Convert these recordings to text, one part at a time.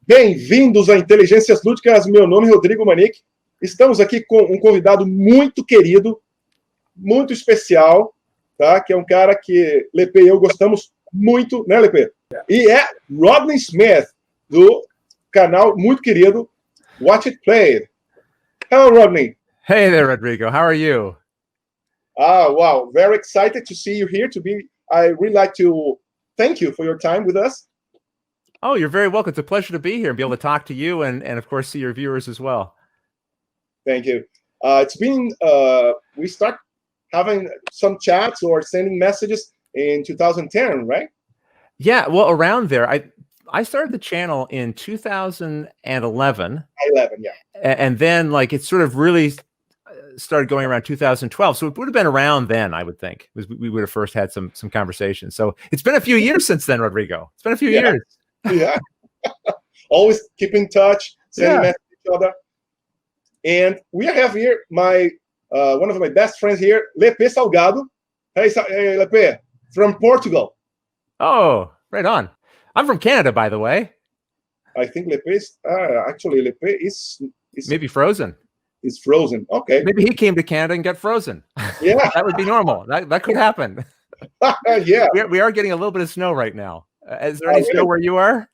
Bem-vindos a Inteligências Lúdicas, meu nome é Rodrigo Manique. Estamos aqui com um convidado muito querido, muito especial, tá? Que é um cara que Lepe e eu gostamos muito, né, Lepe? E é Rodney Smith, do canal muito querido Watch It Play. Hello, Rodney. Hey there, Rodrigo. How are you? Wow. Very excited to see you here. I really like to thank you for your time with us. Oh, you're very welcome. It's a pleasure to be here and be able to talk to you and of course, see your viewers as well. Thank you. It's been, we start having some chats or sending messages in 2010, right? Yeah, well, around there. I started the channel in 2011. 11, yeah. And then like it sort of really started going around 2012. So it would have been around then, I would think. We would have first had some conversations. So it's been a few years since then, Rodrigo. It's been a few years. Yeah. Always keep in touch, sending messages to each other. And we have here one of my best friends here, Lepe Salgado. Hey, Lepe, from Portugal. Oh, right on. I'm from Canada, by the way. I think Lepe is actually Lepe is maybe frozen. He's frozen. Okay. Maybe he came to Canada and got frozen. Yeah. That would be normal. That could happen. Yeah. We are getting a little bit of snow right now. Is there any snow where you are?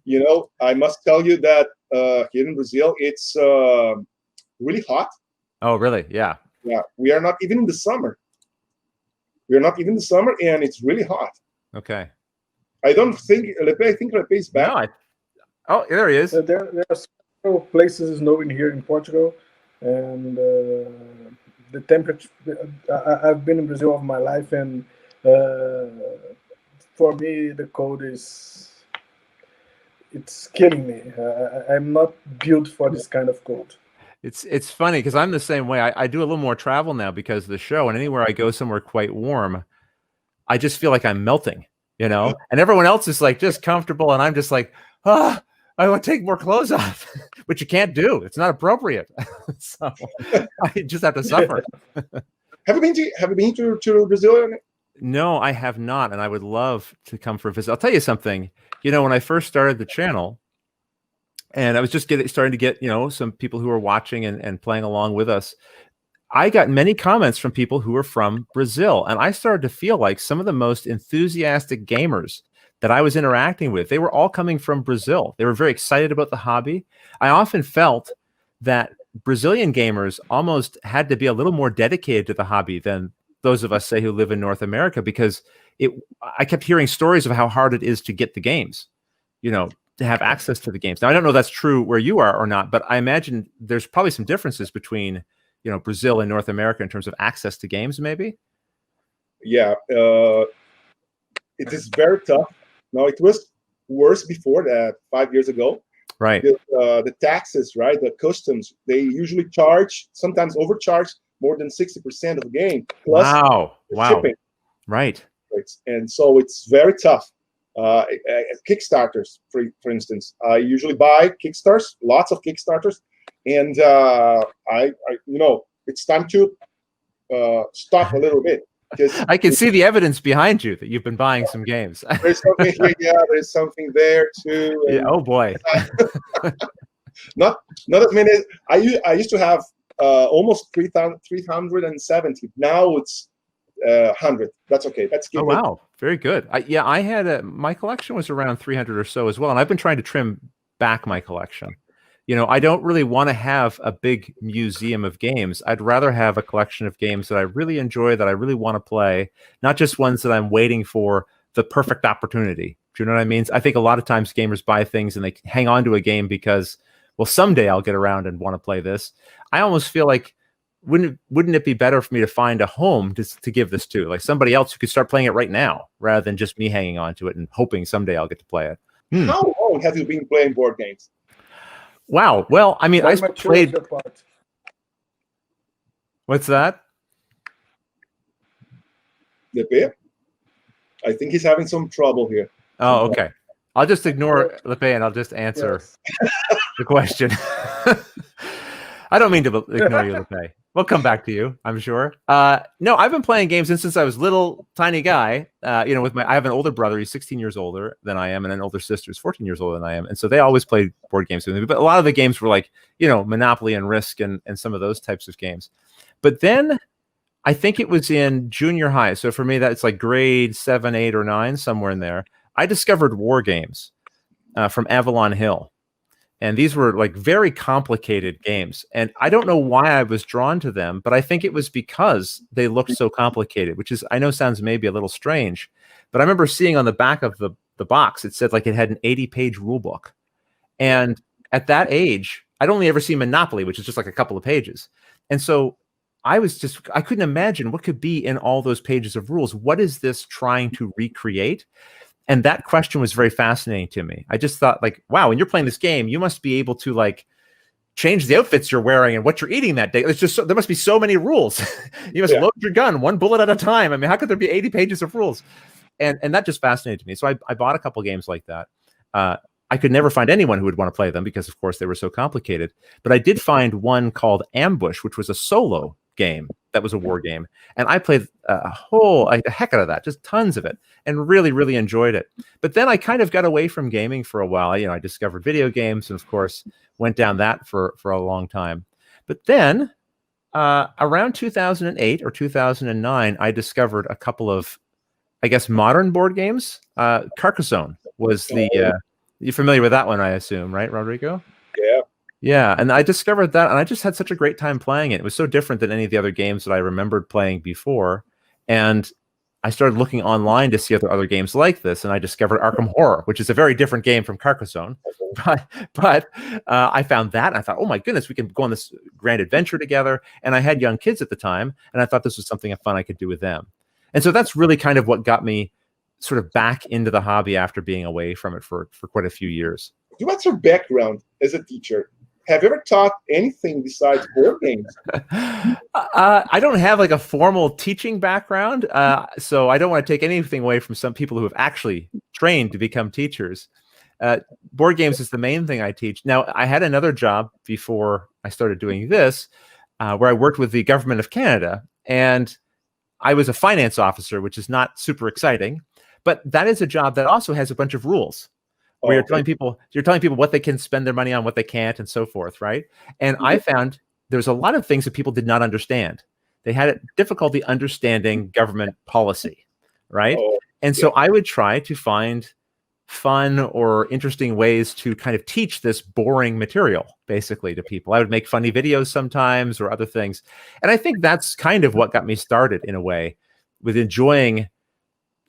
You know, I must tell you that here in Brazil, it's really hot. Oh, really? Yeah. Yeah. We are not even in the summer. We are not even in the summer, and it's really hot. Okay. I don't think Lepe. I think Lepe is back. No, oh, there he is. There are several places snowing here in Portugal, and the temperature. I've been in Brazil all my life, and for me, the cold it's killing me. I'm not built for this kind of cold. It's funny because I'm the same way. I do a little more travel now because of the show, and anywhere I go somewhere quite warm, I just feel like I'm melting, you know? And everyone else is like just comfortable, and I'm just like, I want to take more clothes off, which you can't do. It's not appropriate. So I just have to suffer. Have you been to Brazil? No, I have not, and I would love to come for a visit. I'll tell you something. You know, when I first started the channel, and I was just starting to get, you know, some people who were watching and playing along with us, I got many comments from people who were from Brazil, and I started to feel like some of the most enthusiastic gamers that I was interacting with, they were all coming from Brazil. They were very excited about the hobby. I often felt that Brazilian gamers almost had to be a little more dedicated to the hobby than those of us, say, who live in North America, because I kept hearing stories of how hard it is to get the games, you know, to have access to the games. Now, I don't know if that's true where you are or not, but I imagine there's probably some differences between, you know, Brazil and North America in terms of access to games, maybe. Yeah, it is very tough. Now, it was worse before that 5 years ago. Right. The taxes, right? The customs, they usually charge, sometimes overcharge more than 60% of the game. Plus shipping. Right. And so it's very tough. Kickstarters, for instance, I usually buy Kickstarters, lots of Kickstarters, and I you know, it's time to stop a little bit. I can see the evidence behind you that you've been buying some games. There's something here, yeah, there's something there too. Yeah, oh boy. not as many. I used to have almost 370. Now it's 100. That's okay. That's good. Oh wow, very good. I had my collection was around 300 or so as well, and I've been trying to trim back my collection. You know, I don't really want to have a big museum of games. I'd rather have a collection of games that I really enjoy, that I really want to play, not just ones that I'm waiting for the perfect opportunity. Do you know what I mean? I think a lot of times gamers buy things and they hang on to a game because, well, someday I'll get around and want to play this. I almost feel like, wouldn't it be better for me to find a home to give this to, like somebody else who could start playing it right now, rather than just me hanging on to it and hoping someday I'll get to play it. How long have you been playing board games? Wow. Well, I mean, I played. What's that? Lepe? I think he's having some trouble here. Oh, okay. I'll just ignore Lepe and I'll just answer the question. I don't mean to ignore you, Lepe. We'll come back to you, I'm sure. No, I've been playing games since I was little, tiny guy. You know, I have an older brother. He's 16 years older than I am, and an older sister who's 14 years older than I am. And so they always played board games with me. But a lot of the games were like, you know, Monopoly and Risk and some of those types of games. But then I think it was in junior high. So for me, that's like grade 7, 8, or 9, somewhere in there. I discovered war games from Avalon Hill. And these were like very complicated games. And I don't know why I was drawn to them, but I think it was because they looked so complicated, which is, I know sounds maybe a little strange, but I remember seeing on the back of the box, it said like it had an 80-page rule book. And at that age, I'd only ever seen Monopoly, which is just like a couple of pages. And so I couldn't imagine what could be in all those pages of rules. What is this trying to recreate? And that question was very fascinating to me. I just thought, like, wow, when you're playing this game, you must be able to like change the outfits you're wearing and what you're eating that day. It's just there must be so many rules. You must load your gun 1 bullet at a time. I mean, how could there be 80 pages of rules? And that just fascinated me. So I bought a couple games like that. I could never find anyone who would want to play them because, of course, they were so complicated. But I did find one called Ambush, which was a solo game that was a war game, and I played a heck out of that, just tons of it, and really, really enjoyed it. But then I kind of got away from gaming for a while. You know, I discovered video games, and of course, went down that for a long time. But then, around 2008 or 2009, I discovered a couple of, I guess, modern board games. Carcassonne was the. You're familiar with that one, I assume, right, Rodrigo? Yeah. Yeah, and I discovered that, and I just had such a great time playing it. It was so different than any of the other games that I remembered playing before. And I started looking online to see other games like this, and I discovered Arkham Horror, which is a very different game from Carcassonne. But I found that, and I thought, oh my goodness, we can go on this grand adventure together. And I had young kids at the time, and I thought this was something fun I could do with them. And so that's really kind of what got me sort of back into the hobby after being away from it for quite a few years. What's your background as a teacher? Have you ever taught anything besides board games? I don't have like a formal teaching background, so I don't want to take anything away from some people who have actually trained to become teachers. Board games is the main thing I teach. Now, I had another job before I started doing this, where I worked with the government of Canada, and I was a finance officer, which is not super exciting, but that is a job that also has a bunch of rules. Where you're telling people what they can spend their money on, what they can't, and so forth, right? And I found there's a lot of things that people did not understand. They had difficulty understanding government policy, right? And so I would try to find fun or interesting ways to kind of teach this boring material, basically, to people. I would make funny videos sometimes or other things. And I think that's kind of what got me started, in a way, with enjoying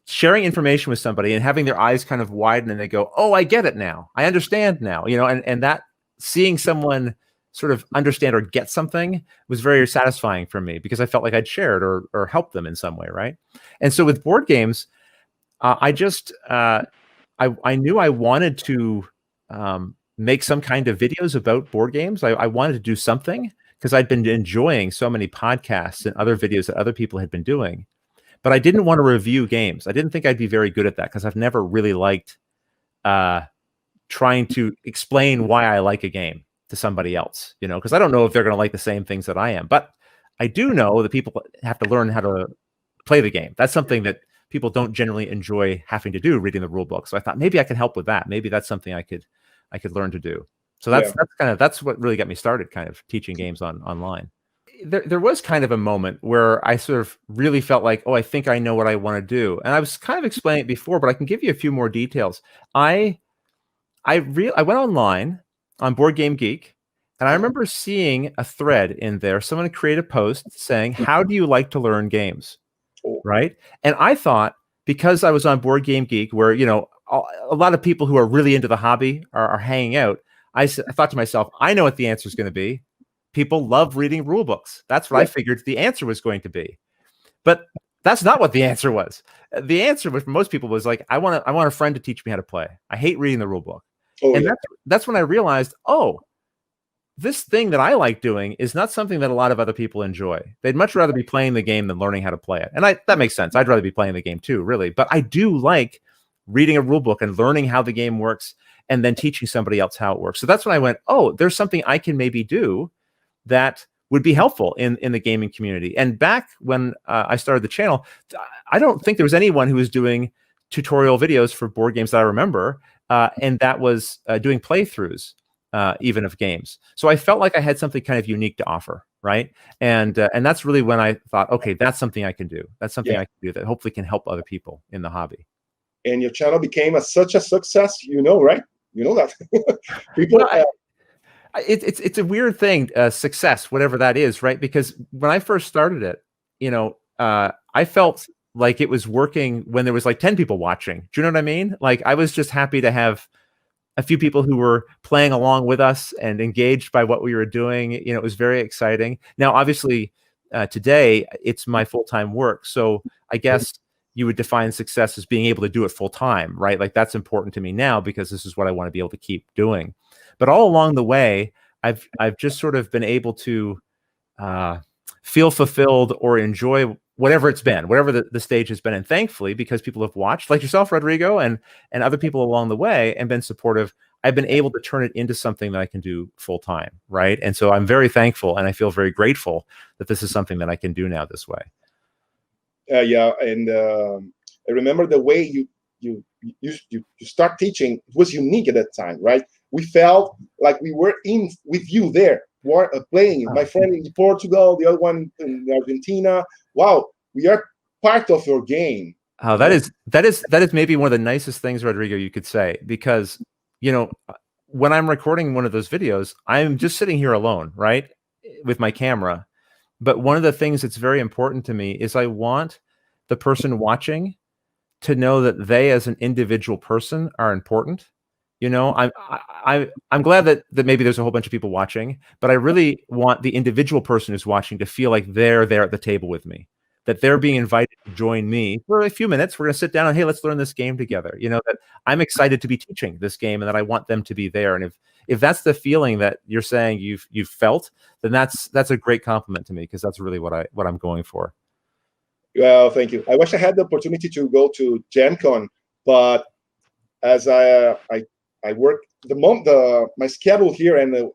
sharing information with somebody and having their eyes kind of widen and they go, oh, I get it now. I understand now, you know, and that seeing someone sort of understand or get something was very satisfying for me because I felt like I'd shared or helped them in some way, right? And so with board games, I knew I wanted to make some kind of videos about board games. I wanted to do something because I'd been enjoying so many podcasts and other videos that other people had been doing. But I didn't want to review games. I didn't think I'd be very good at that because I've never really liked trying to explain why I like a game to somebody else, you know, because I don't know if they're going to like the same things that I am. But I do know that people have to learn how to play the game. That's something that people don't generally enjoy having to do, reading the rule book. So I thought maybe I could help with that. Maybe that's something I could learn to do. So that's what really got me started, kind of teaching games online. There was kind of a moment where I sort of really felt like, oh, I think I know what I want to do. And I was kind of explaining it before, but I can give you a few more details. I went online on Board Game Geek, and I remember seeing a thread in there. Someone created a post saying, how do you like to learn games? Right? And I thought, because I was on Board Game Geek, where, you know, a lot of people who are really into the hobby are hanging out, I thought to myself, I know what the answer is going to be. People love reading rule books. That's what I figured the answer was going to be. But that's not what the answer was. The answer for most people was like, I want a friend to teach me how to play. I hate reading the rule book. That's when I realized, oh, this thing that I like doing is not something that a lot of other people enjoy. They'd much rather be playing the game than learning how to play it. And that makes sense. I'd rather be playing the game too, really. But I do like reading a rule book and learning how the game works and then teaching somebody else how it works. So that's when I went, oh, there's something I can maybe do that would be helpful in the gaming community. And back when I started the channel, I don't think there was anyone who was doing tutorial videos for board games that I remember, and that was doing playthroughs even of games. So I felt like I had something kind of unique to offer, right? And that's really when I thought, okay, that's something I can do. That's something I can do that hopefully can help other people in the hobby. And your channel became such a success, right? You know that. People. Well, it's a weird thing, success, whatever that is, right? Because when I first started it, I felt like it was working when there was like 10 people watching. Do you know what I mean? Like I was just happy to have a few people who were playing along with us and engaged by what we were doing. It was very exciting. Now, obviously, today it's my full-time work. So I guess you would define success as being able to do it full-time, right? Like that's important to me now because this is what I want to be able to keep doing. But all along the way, I've just sort of been able to feel fulfilled or enjoy whatever it's been, whatever the stage has been. And thankfully, because people have watched, like yourself, Rodrigo, and other people along the way and been supportive, I've been able to turn it into something that I can do full time, right? And so I'm very thankful and I feel very grateful that this is something that I can do now this way. Yeah, and I remember the way you start teaching, it was unique at that time, right? We felt like we were in with you there, playing. My friend in Portugal, the other one in Argentina. Wow, we are part of your game. Oh, that is maybe one of the nicest things, Rodrigo, you could say, because when I'm recording one of those videos, I'm just sitting here alone, right, with my camera. But one of the things that's very important to me is I want the person watching to know that they, as an individual person, are important. I'm glad that maybe there's a whole bunch of people watching, but I really want the individual person who's watching to feel like they're there at the table with me, that they're being invited to join me for a few minutes. We're going to sit down and, hey, let's learn this game together. That I'm excited to be teaching this game and that I want them to be there. And if that's the feeling that you're saying you've felt, then that's a great compliment to me, because that's really what I'm going for. Well, thank you. I wish I had the opportunity to go to Gen Con, but as I work my schedule here, and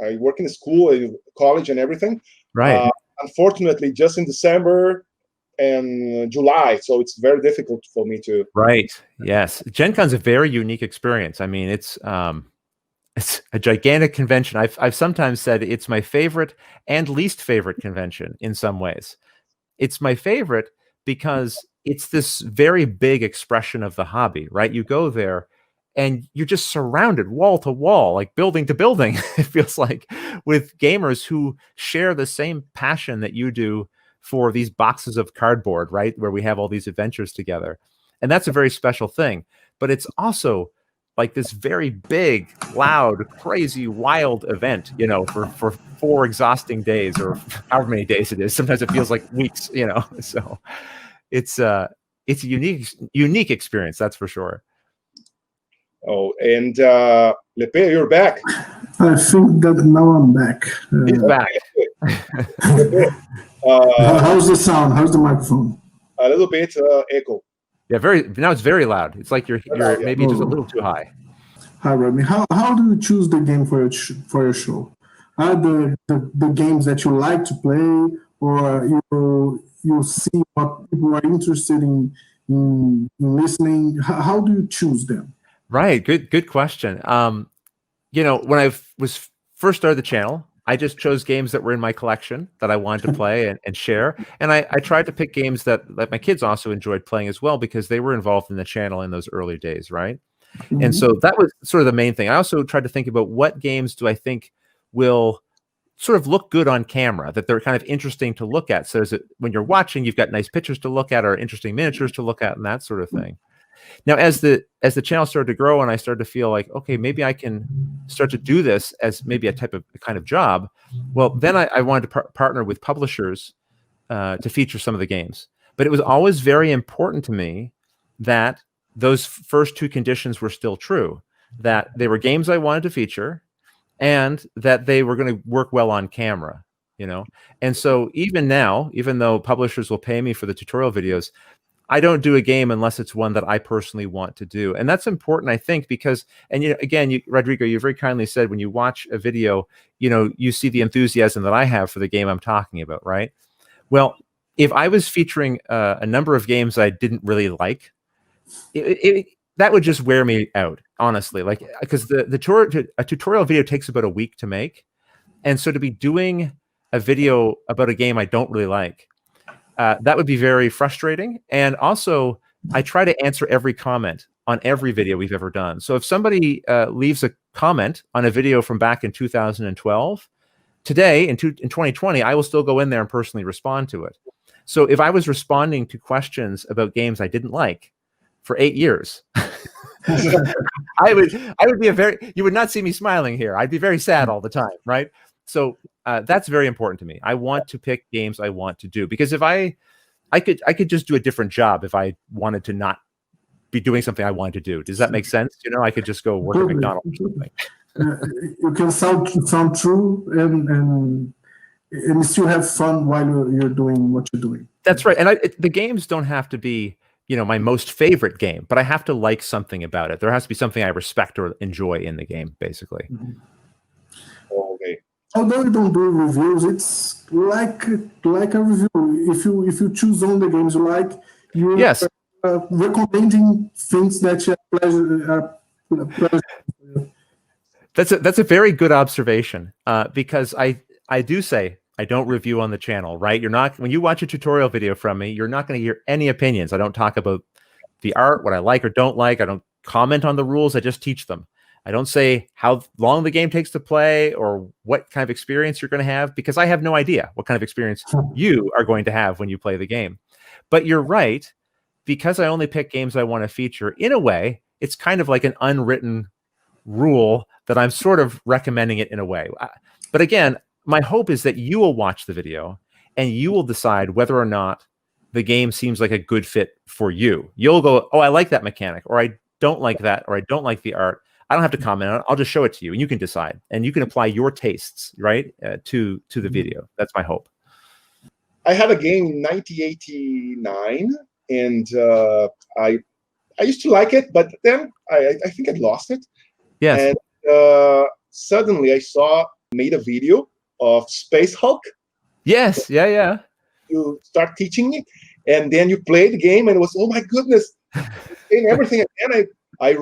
I work in school and college and everything. Right. Unfortunately, just in December and July, so it's very difficult for me to. Right. Yes. Gen Con's a very unique experience. I mean, it's a gigantic convention. I've sometimes said it's my favorite and least favorite convention in some ways. It's my favorite because it's this very big expression of the hobby, right? You go there and you're just surrounded wall to wall, like building to building, it feels like, with gamers who share the same passion that you do for these boxes of cardboard, right? Where we have all these adventures together. And that's a very special thing. But it's also like this very big, loud, crazy, wild event, for 4 exhausting days, or however many days it is. Sometimes it feels like weeks, So it's a unique experience, that's for sure. Oh, and Lepe, you're back. I think that now I'm back. He's back. How's the sound? How's the microphone? A little bit echo. Yeah, now it's very loud. It's like you're maybe just a little too high. Hi, Rodney. How do you choose the game for your show? Are the games that you like to play, or you see what people are interested in listening? How do you choose them? Right. Good question. When I was first started the channel, I just chose games that were in my collection that I wanted to play and share. And I tried to pick games that my kids also enjoyed playing as well, because they were involved in the channel in those early days, right? Mm-hmm. And so that was sort of the main thing. I also tried to think about what games do I think will sort of look good on camera, that they're kind of interesting to look at. So when you're watching, you've got nice pictures to look at or interesting miniatures to look at and that sort of thing. Now, as the channel started to grow and I started to feel like, okay, maybe I can start to do this as maybe a kind of job. Well, then I wanted to partner with publishers to feature some of the games. But it was always very important to me that those first 2 conditions were still true, that they were games I wanted to feature and that they were going to work well on camera, And so even now, even though publishers will pay me for the tutorial videos, I don't do a game unless it's one that I personally want to do. And that's important, I think, because, and again, Rodrigo, you very kindly said when you watch a video, you see the enthusiasm that I have for the game I'm talking about, right? Well, if I was featuring a number of games I didn't really like, that would just wear me out, honestly. Like, because a tutorial video takes about a week to make. And so to be doing a video about a game I don't really like, that would be very frustrating. And also, I try to answer every comment on every video we've ever done. So if somebody leaves a comment on a video from back in 2012, today in 2020, I will still go in there and personally respond to it. So if I was responding to questions about games I didn't like for 8 years, I would be you would not see me smiling here. I'd be very sad all the time, right? So that's very important to me. I want to pick games I want to do, because if I could just do a different job if I wanted to not be doing something I wanted to do. Does that make sense? I could just go work at McDonald's or something. You can sound true and still have fun while you're doing what you're doing. That's right. And the games don't have to be, my most favorite game, but I have to like something about it. There has to be something I respect or enjoy in the game, basically. Okay. Although you don't do reviews, it's like a review. If you choose on the games you like, you're recommending things that you are pleasure. That's a very good observation, because I do say I don't review on the channel, right? When you watch a tutorial video from me, you're not going to hear any opinions. I don't talk about the art, what I like or don't like. I don't comment on the rules. I just teach them. I don't say how long the game takes to play or what kind of experience you're going to have, because I have no idea what kind of experience you are going to have when you play the game. But you're right, because I only pick games I want to feature, in a way, it's kind of like an unwritten rule that I'm sort of recommending it in a way. But again, my hope is that you will watch the video and you will decide whether or not the game seems like a good fit for you. You'll go, oh, I like that mechanic, or I don't like that, or I don't like the art. I don't have to comment on it. I'll just show it to you, and you can decide, and you can apply your tastes, right, to the video. That's my hope. I had a game in 1989, and I used to like it, but then I think I lost it. Yes. And suddenly I made a video of Space Hulk. Yes. Yeah. You start teaching me, and then you play the game, and it was, oh my goodness, and everything. And I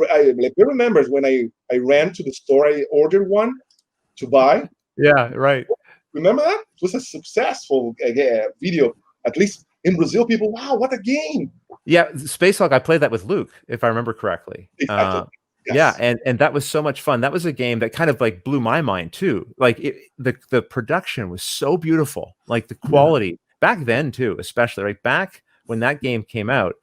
remember when I ran to the store, I ordered one to buy. Yeah, right. Remember that? It was a successful video. At least in Brazil, people, wow, what a game. Yeah, Space Hulk, I played that with Luke, if I remember correctly. Yes. Yeah, and that was so much fun. That was a game that kind of like blew my mind too. Like the production was so beautiful. Like the quality back then too, especially like back when that game came out.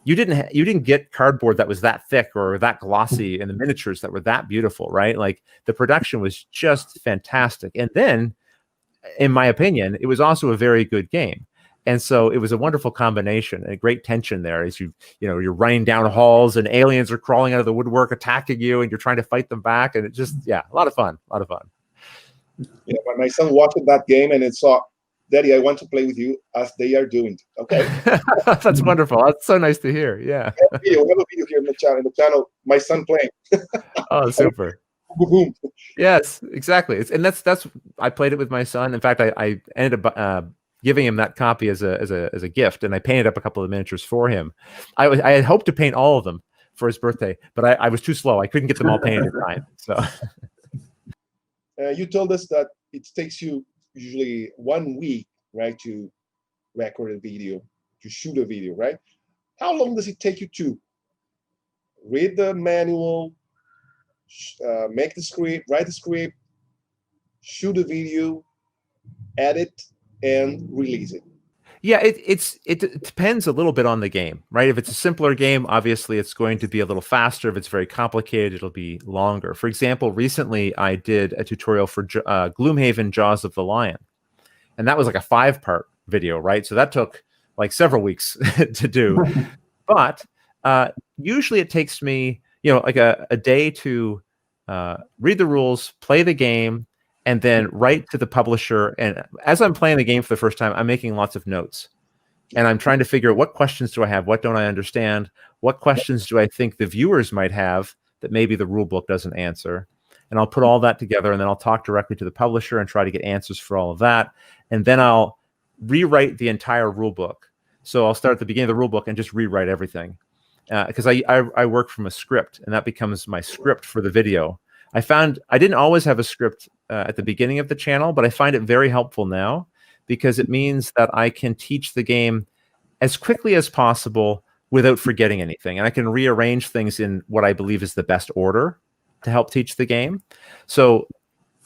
You didn't get cardboard that was that thick or that glossy, and the miniatures that were that beautiful, right? Like the production was just fantastic. And then, in my opinion, it was also a very good game. And so it was a wonderful combination and a great tension there as you're running down halls and aliens are crawling out of the woodwork attacking you, and you're trying to fight them back. And it just, a lot of fun. Yeah, my son watched that game and it saw, Daddy, I want to play with you as they are doing. Okay. That's wonderful. That's so nice to hear. Yeah. We have a video here in the channel, my son playing. Oh, super. Boom. Yes, exactly. And that's I played it with my son. In fact, I ended up giving him that copy as a gift, and I painted up a couple of miniatures for him. I had hoped to paint all of them for his birthday, but I was too slow. I couldn't get them all painted in time. So you told us that it takes you usually 1 week, right, to record a video, to shoot a video, right? How long does it take you to read the manual, make the script, write the script, shoot a video, edit, and release it? Yeah, it depends a little bit on the game, right? If it's a simpler game, obviously it's going to be a little faster. If it's very complicated, it'll be longer. For example, recently I did a tutorial for Gloomhaven Jaws of the Lion, and that was like a 5-part video, right? So that took like several weeks to do. But usually it takes me, like a day to read the rules, play the game, and then write to the publisher. And as I'm playing the game for the first time, I'm making lots of notes. and I'm trying to figure out what questions do I have, what don't I understand, what questions do I think the viewers might have that maybe the rule book doesn't answer. And I'll put all that together, and then I'll talk directly to the publisher and try to get answers for all of that. And then I'll rewrite the entire rule book. So I'll start at the beginning of the rule book and just rewrite everything. Because I work from a script, and that becomes my script for the video. I found I didn't always have a script at the beginning of the channel, but I find it very helpful now because it means that I can teach the game as quickly as possible without forgetting anything. And I can rearrange things in what I believe is the best order to help teach the game. So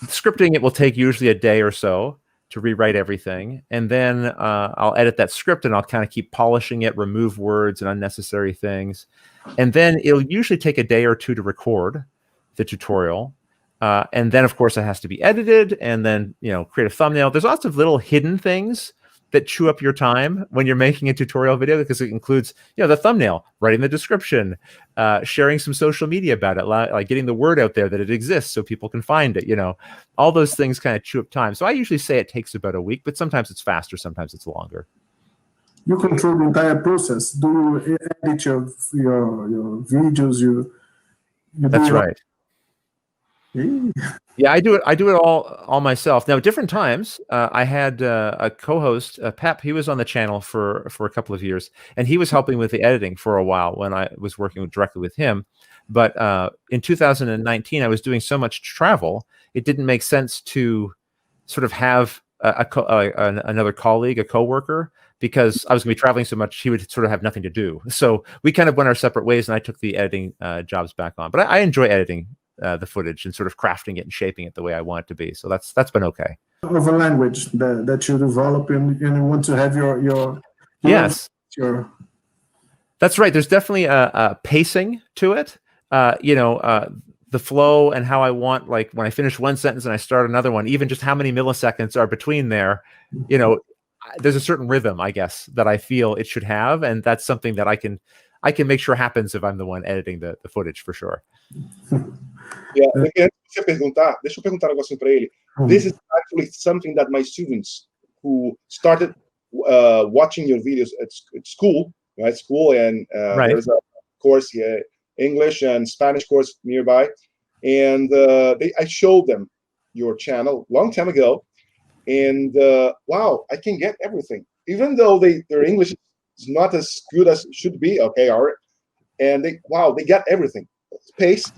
scripting it will take usually a day or so to rewrite everything. And then I'll edit that script, and I'll kind of keep polishing it, remove words and unnecessary things. And then it'll usually take a day or two to record the tutorial. And then, of course, it has to be edited, and then, create a thumbnail. There's lots of little hidden things that chew up your time when you're making a tutorial video, because it includes, the thumbnail, writing the description, sharing some social media about it, like getting the word out there that it exists so people can find it. All those things kind of chew up time. So I usually say it takes about a week, but sometimes it's faster, sometimes it's longer. You control the entire process. Do you edit your videos? That's right. Yeah, I do it all myself. Now, different times, I had a co-host, Pep. He was on the channel for a couple of years, and he was helping with the editing for a while when I was working directly with him. But in 2019, I was doing so much travel, it didn't make sense to sort of have another colleague, a coworker, because I was going to be traveling so much, he would sort of have nothing to do. So we kind of went our separate ways, and I took the editing jobs back on. But I enjoy editing the footage and sort of crafting it and shaping it the way I want it to be. So that's been okay. Of a language that you develop and you want to have your yes. That's right. There's definitely a pacing to it. The flow and how I want, like when I finish one sentence and I start another one, even just how many milliseconds are between there, there's a certain rhythm, I guess, that I feel it should have. And that's something that I can make sure happens if I'm the one editing the footage, for sure. Yeah, deixa eu perguntar um negocinho para ele. This is actually something that my students who started watching your videos at school, right? And there's a course here, English and Spanish course nearby, and I showed them your channel long time ago, and wow, I can get everything, even though their English is not as good as it should be. Okay, all right, and they got everything, pace.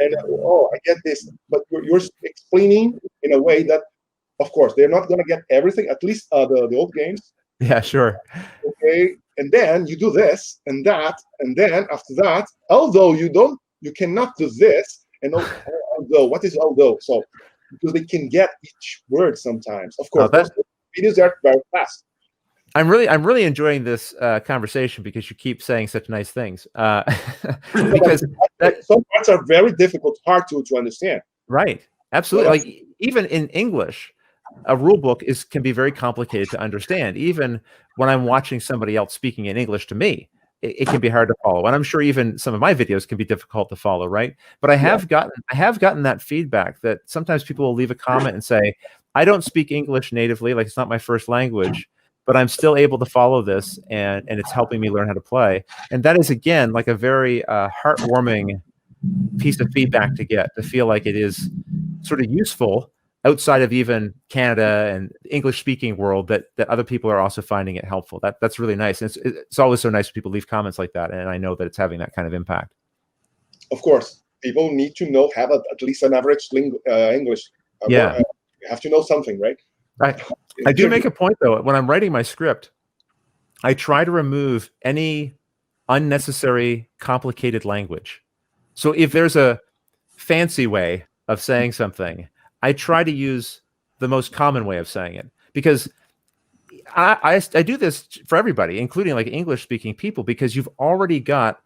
And I get this, but you're explaining in a way that, of course, they're not going to get everything. At least the old games. Yeah, sure. Okay, and then you do this and that, and then after that, although you cannot do this, and although, what is although? So because they can get each word sometimes. Of course, those videos are very fast. I'm really enjoying this conversation because you keep saying such nice things. Because some parts are very difficult, hard to understand. Right. Absolutely. Like even in English, a rule book can be very complicated to understand. Even when I'm watching somebody else speaking in English to me, it can be hard to follow. And I'm sure even some of my videos can be difficult to follow, right? But I have gotten that feedback that sometimes people will leave a comment and say, I don't speak English natively, like it's not my first language, but I'm still able to follow this, and it's helping me learn how to play. And that is, again, like a very heartwarming piece of feedback to get, to feel like it is sort of useful outside of even Canada and English-speaking world, that other people are also finding it helpful. That's really nice. And it's always so nice when people leave comments like that, and I know that it's having that kind of impact. Of course, people need to have at least an average English. Yeah. You have to know something, right? I do make a point, though. When I'm writing my script, I try to remove any unnecessary, complicated language. So if there's a fancy way of saying something, I try to use the most common way of saying it, because I do this for everybody, including like English-speaking people, because you've already got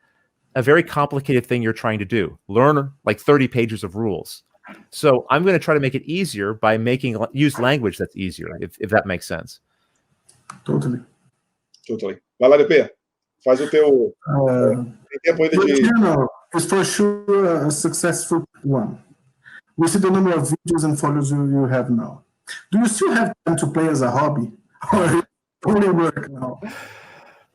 a very complicated thing you're trying to do. Learn like 30 pages of rules. So I'm going to try to make it easier by use language that's easier, if that makes sense. Totally. Vai lá, DP. Faz o teu... tempo ainda de... channel is for sure a successful one. We see the number of videos and followers you have now. Do you still have time to play as a hobby? Or only work now?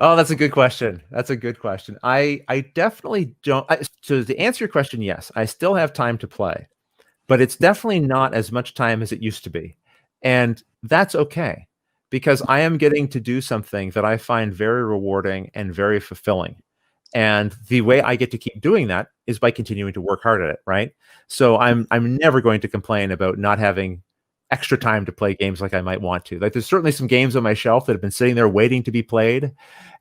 Oh, that's a good question. That's a good question. I definitely don't. So to answer your question, yes, I still have time to play, but it's definitely not as much time as it used to be. And that's okay, because I am getting to do something that I find very rewarding and very fulfilling. And the way I get to keep doing that is by continuing to work hard at it, right? So I'm never going to complain about not having extra time to play games like I might want to. Like, there's certainly some games on my shelf that have been sitting there waiting to be played,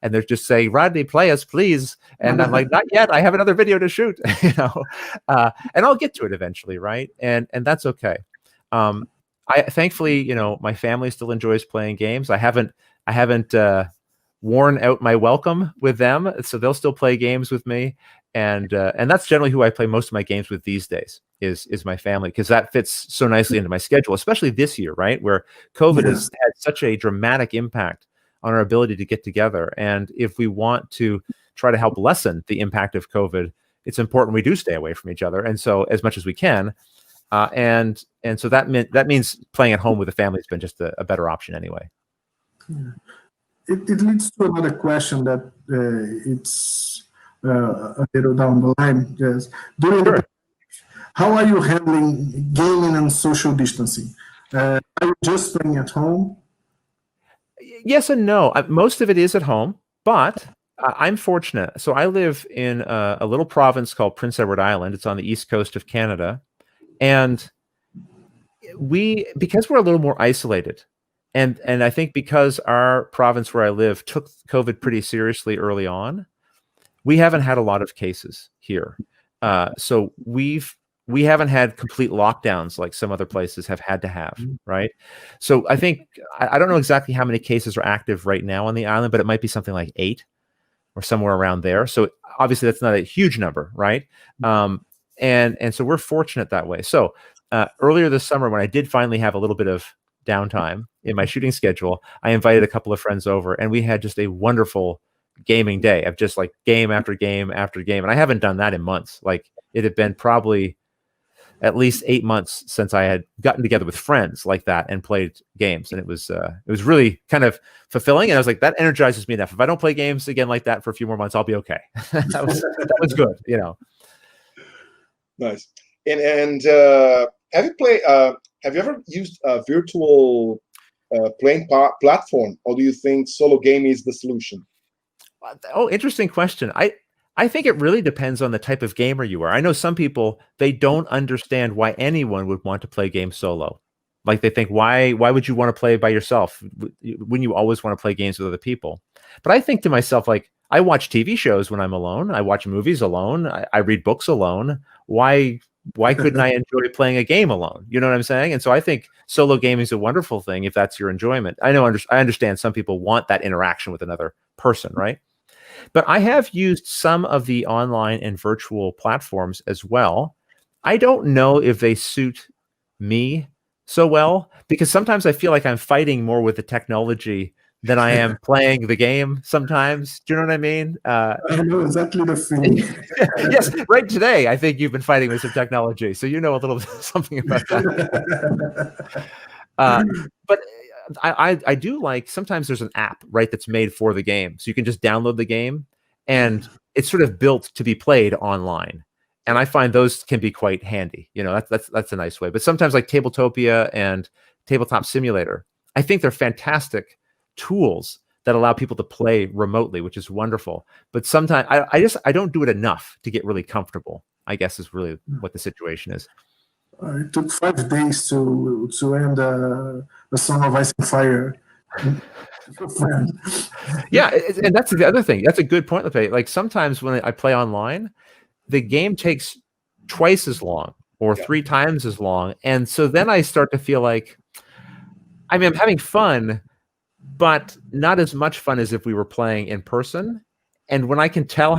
and they're just saying, "Rodney, play us, please." And I'm like, "Not yet. I have another video to shoot." And I'll get to it eventually, right? And that's okay. I thankfully, my family still enjoys playing games. I haven't worn out my welcome with them, so they'll still play games with me. And that's generally who I play most of my games with these days, is my family, because that fits so nicely into my schedule, especially this year, right, where COVID has had such a dramatic impact on our ability to get together. And if we want to try to help lessen the impact of COVID, it's important we do stay away from each other, and so as much as we can. And so that means playing at home with the family has been just a better option anyway. Yeah. It leads to another question that it's a little down the line. Yes. How are you handling gaming and social distancing? Are you just playing at home? Yes and no. Most of it is at home, but I'm fortunate. So I live in a little province called Prince Edward Island. It's on the east coast of Canada. And because we're a little more isolated, and I think because our province where I live took COVID pretty seriously early on, we haven't had a lot of cases here. So we haven't had complete lockdowns like some other places have had to have, right? So I think, I don't know exactly how many cases are active right now on the island, but it might be something like 8 or somewhere around there. So obviously that's not a huge number, right? And so we're fortunate that way. So earlier this summer, when I did finally have a little bit of downtime in my shooting schedule, I invited a couple of friends over, and we had just a wonderful gaming day of just like game after game after game. And I haven't done that in months. Like, it had been probably at least 8 months since I had gotten together with friends like that and played games. And it was really kind of fulfilling. And I was like, that energizes me enough. If I don't play games again like that for a few more months, I'll be okay. that was good, Nice. And have you ever used a virtual playing platform, or do you think solo game is the solution? Oh, interesting question. I think it really depends on the type of gamer you are. I know some people, they don't understand why anyone would want to play games solo. Like, they think, why would you want to play by yourself? Wouldn't you always want to play games with other people? But I think to myself, like, I watch TV shows when I'm alone. I watch movies alone. I read books alone. Why couldn't I enjoy playing a game alone? You know what I'm saying? And so I think solo gaming is a wonderful thing if that's your enjoyment. I understand some people want that interaction with another person, right? But I have used some of the online and virtual platforms as well. I don't know if they suit me so well, because sometimes I feel like I'm fighting more with the technology than I am playing the game sometimes. Do you know what I mean? I know exactly the thing. Yes, right today, I think you've been fighting with some technology, so you know a little something about that. But I do like, sometimes there's an app, right, that's made for the game. So you can just download the game, and it's sort of built to be played online. And I find those can be quite handy. That's a nice way. But sometimes, like Tabletopia and Tabletop Simulator, I think they're fantastic tools that allow people to play remotely, which is wonderful. But sometimes I don't do it enough to get really comfortable, I guess, is really what the situation is. It took 5 days to end the Song of Ice and Fire. Yeah, and that's the other thing. That's a good point, Lepe. Like, sometimes when I play online, the game takes twice as long or 3 times as long. And so then I start to feel like, I mean, I'm having fun, but not as much fun as if we were playing in person. And when I can tell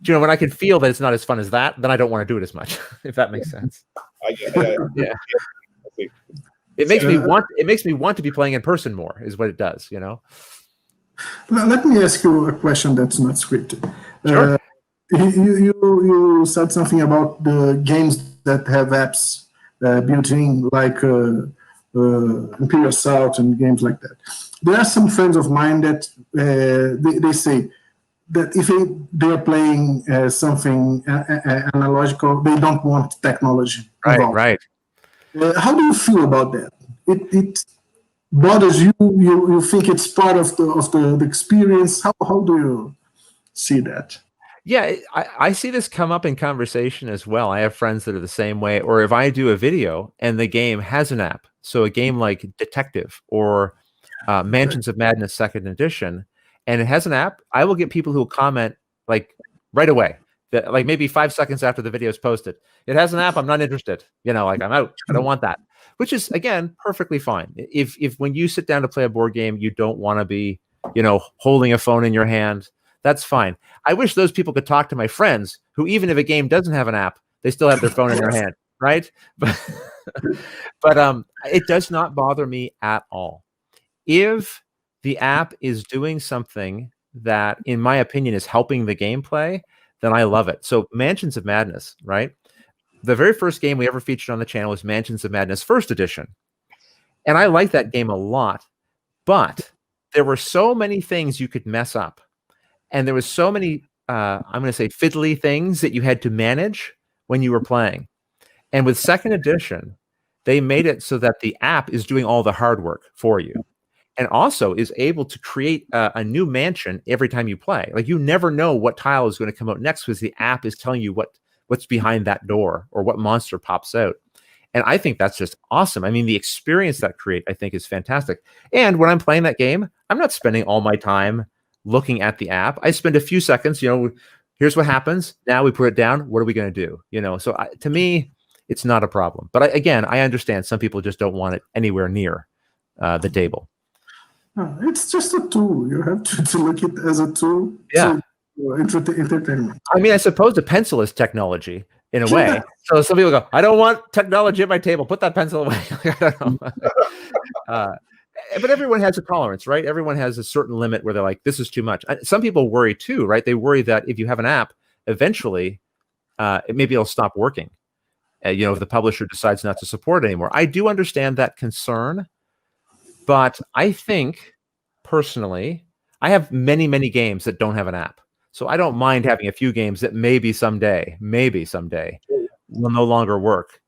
when I can feel that it's not as fun as that, then I don't want to do it as much, if that makes sense. Yeah. It makes me want to be playing in person more, is what it does, Let me ask you a question that's not scripted. Sure. You said something about the games that have apps built in, like Imperial Assault and games like that. there are some friends of mine that they say that if they are playing something analogical, they don't want technology involved. Right. How do you feel about that? It bothers you? You think it's part of the experience? How do you see that? Yeah, I see this come up in conversation as well. I have friends that are the same way. Or if I do a video and the game has an app, so a game like Detective or Mansions of Madness Second Edition, and it has an app, I will get people who will comment like right away, that like maybe 5 seconds after the video is posted. It has an app, I'm not interested. Like I'm out. I don't want that. Which is again perfectly fine. If when you sit down to play a board game, you don't want to be, holding a phone in your hand. That's fine. I wish those people could talk to my friends who, even if a game doesn't have an app, they still have their phone in their hand, right? But it does not bother me at all. If the app is doing something that, in my opinion, is helping the gameplay, then I love it. So Mansions of Madness, right? The very first game we ever featured on the channel was Mansions of Madness First Edition. And I liked that game a lot, but there were so many things you could mess up. And there was so many, I'm going to say, fiddly things that you had to manage when you were playing. And with Second Edition, they made it so that the app is doing all the hard work for you, and also is able to create a new mansion every time you play. Like you never know what tile is going to come out next because the app is telling you what's behind that door or what monster pops out. And I think that's just awesome. I mean, the experience that create, I think, is fantastic. And when I'm playing that game, I'm not spending all my time looking at the app. I spend a few seconds, here's what happens. Now we put it down. What are we going to do? So to me, it's not a problem. But I understand some people just don't want it anywhere near the table. It's just a tool. You have to look at it as a tool. Yeah. Entertainment. I mean, I suppose a pencil is technology in a way. So some people go, I don't want technology at my table. Put that pencil away. I don't know. But everyone has a tolerance, right? Everyone has a certain limit where they're like, this is too much. Some people worry too, right? They worry that if you have an app, eventually, maybe it'll stop working. If the publisher decides not to support it anymore. I do understand that concern, but I think personally, I have many, many games that don't have an app. So I don't mind having a few games that maybe someday will no longer work.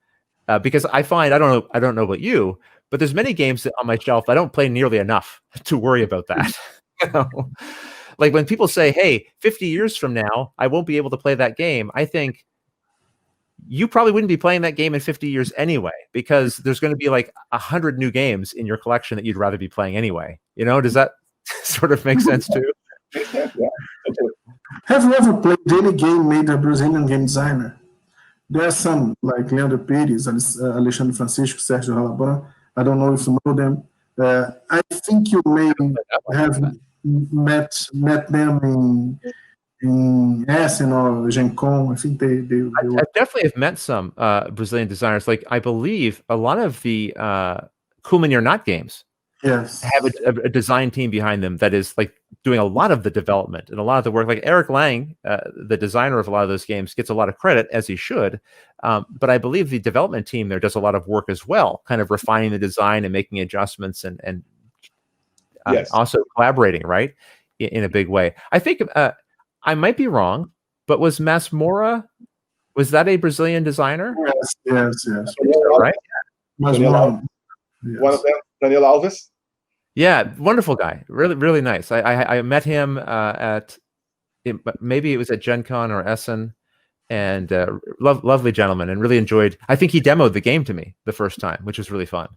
Because I find, I don't know about you, but there's many games that on my shelf I don't play nearly enough to worry about that. Like when people say, hey, 50 years from now, I won't be able to play that game. I think you probably wouldn't be playing that game in 50 years anyway, because there's going to be like 100 new games in your collection that you'd rather be playing anyway. Does that sort of make sense too? Yeah. Have you ever played any game made a Brazilian game designer? There are some, like Leandro Pires, Alexandre Francisco, Sérgio Ralaban. I don't know if you know them. I think you may have met them in Essen or Gen Con. I think they I definitely have met some Brazilian designers. Like I believe a lot of the Cool Mini or Not games have a design team behind them that is like doing a lot of the development and a lot of the work. Like Eric Lang, the designer of a lot of those games, gets a lot of credit, as he should. But I believe the development team there does a lot of work as well, kind of refining the design and making adjustments and also collaborating, right, in a big way. I think I might be wrong, but was Masmora, was that a Brazilian designer? Yes. Right? Masmora. One of them, Daniel Alves. Yeah, wonderful guy. Really, really nice. I met him maybe it was at Gen Con or Essen, and lovely gentleman, and really enjoyed. I think he demoed the game to me the first time, which was really fun.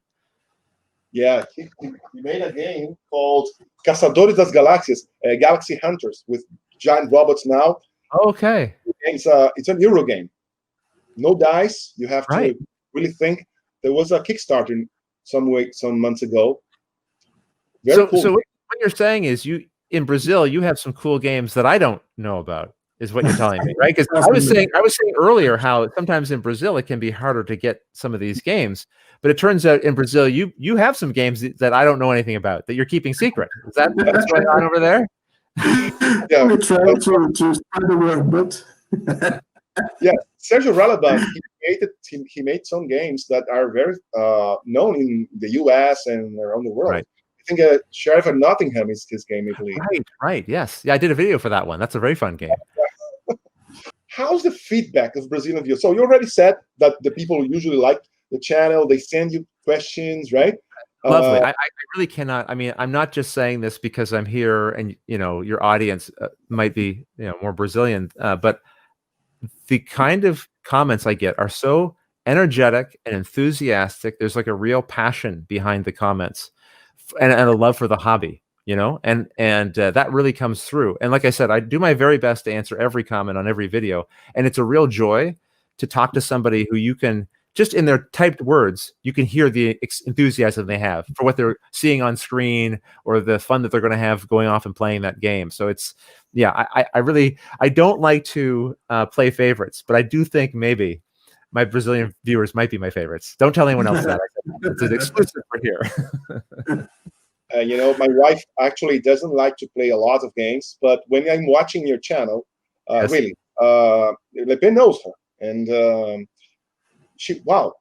Yeah, he made a game called Caçadores das Galáxias, Galaxy Hunters, with giant robots now. Okay. It's an Euro game. No dice. You have to really think. There was a Kickstarter some months ago. Very cool. So what you're saying is in Brazil, you have some cool games that I don't know about, is what you're telling me, right? Because I was saying earlier how sometimes in Brazil it can be harder to get some of these games, but it turns out in Brazil you have some games that I don't know anything about that you're keeping secret. Is that what's going on over there? Yeah, we try to spread the word, but yeah, Sergio Ralaban, he made some games that are very known in the US and around the world. Right. I think Sheriff of Nottingham is his game, I believe. Right. Yes. Yeah, I did a video for that one. That's a very fun game. How's the feedback of Brazilian viewers? So you already said that the people usually like the channel. They send you questions, right? Lovely. I really cannot. I mean, I'm not just saying this because I'm here and, your audience might be, more Brazilian, but the kind of comments I get are so energetic and enthusiastic. There's like a real passion behind the comments and a love for the hobby, and that really comes through. And like I said, I do my very best to answer every comment on every video. And it's a real joy to talk to somebody who you can, just in their typed words, you can hear the enthusiasm they have for what they're seeing on screen or the fun that they're going to have going off and playing that game. So it's, I don't like to play favorites, but I do think maybe my Brazilian viewers might be my favorites. Don't tell anyone else that. It's an exclusive for here. My wife actually doesn't like to play a lot of games, but when I'm watching your channel, Yes. really, Lepe knows her, and wow.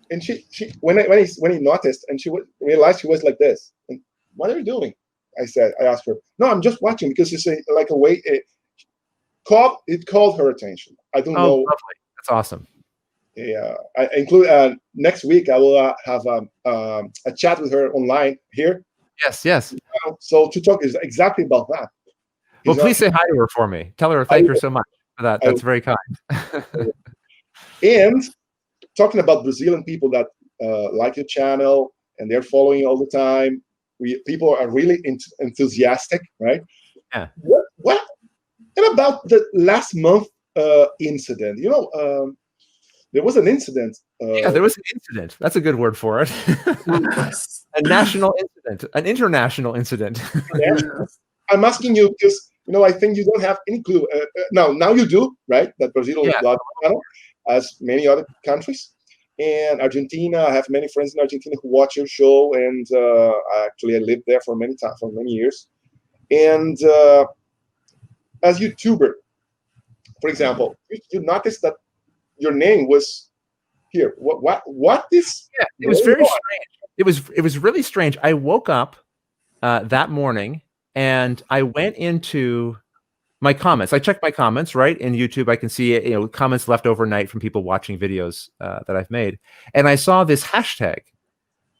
And she when he noticed, and she realized she was like this. And what are you doing? I asked her. No, I'm just watching because it's like a way. It called her attention. I don't know. Lovely. That's awesome. Yeah, I include next week. I will have a chat with her online here. Yes. So to talk is exactly about that. Well, please say hi to her for me. Tell her thank her so much for that. That's very kind. And talking about Brazilian people that like your channel and they're following you all the time. People are really enthusiastic, right? Yeah. What? And about the last month incident, there was an incident. Yeah, there was an incident. That's a good word for it. A national incident, an international incident. I'm asking you because I think you don't have any clue. Now you do, right? That Brazil is blood channel, as many other countries. And Argentina, I have many friends in Argentina who watch your show, and I lived there for many years. And as YouTuber, for example, you noticed that your name was here. What is? Yeah, it was very strange. It was really strange. I woke up that morning and I went into my comments. I checked my comments, right? In YouTube, I can see comments left overnight from people watching videos that I've made. And I saw this hashtag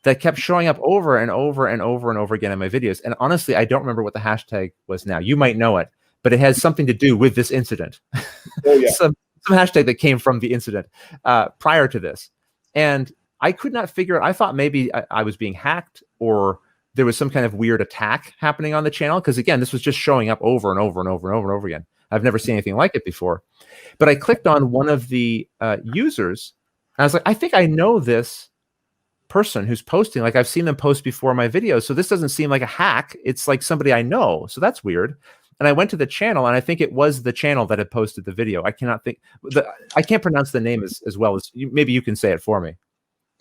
that kept showing up over and over and over and over again in my videos. And honestly, I don't remember what the hashtag was now. You might know it, but it has something to do with this incident. Oh, yeah. Some hashtag that came from the incident prior to this. And I could not figure it. I thought maybe I was being hacked or there was some kind of weird attack happening on the channel. Because again, this was just showing up over and over and over and over and over again. I've never seen anything like it before. But I clicked on one of the users. And I was like, I think I know this person who's posting. Like I've seen them post before my videos. So this doesn't seem like a hack. It's like somebody I know. So that's weird. And I went to the channel, and I think it was the channel that had posted the video. I cannot think. I can't pronounce the name as well as you. Maybe you can say it for me.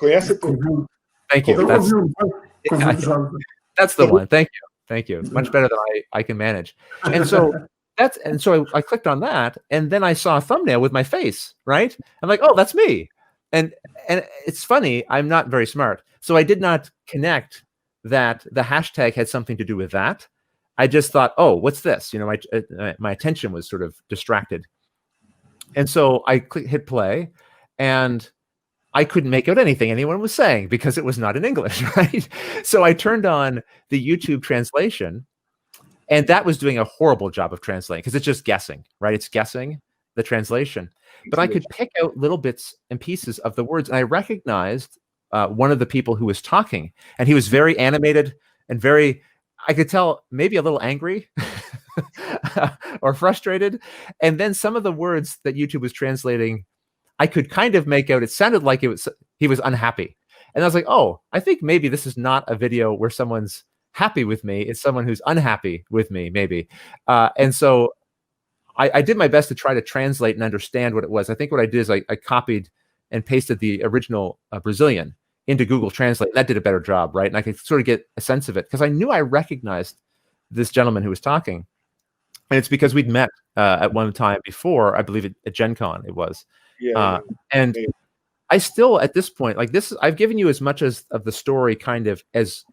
Conheça. Thank you. That's the one. Thank you. Much better than I can manage. And so I clicked on that, and then I saw a thumbnail with my face. Right. I'm like, oh, that's me. And it's funny. I'm not very smart, so I did not connect that the hashtag had something to do with that. I just thought, oh, what's this? My attention was sort of distracted. And so I hit play, and I couldn't make out anything anyone was saying because it was not in English, right? So I turned on the YouTube translation, and that was doing a horrible job of translating because it's just guessing, right? It's guessing the translation. But I could pick out little bits and pieces of the words, and I recognized one of the people who was talking, and he was very animated and very... I could tell maybe a little angry or frustrated. And then some of the words that YouTube was translating, I could kind of make out. It sounded like he was unhappy. And I was like, oh, I think maybe this is not a video where someone's happy with me. It's someone who's unhappy with me, maybe. And so I did my best to try to translate and understand what it was. I think what I did is I copied and pasted the original Brazilian into Google Translate. That did a better job, right? And I could sort of get a sense of it because I knew I recognized this gentleman who was talking. And it's because we'd met at one time before, I believe at Gen Con it was. And I still, at this point, like this, I've given you as much of the story kind of as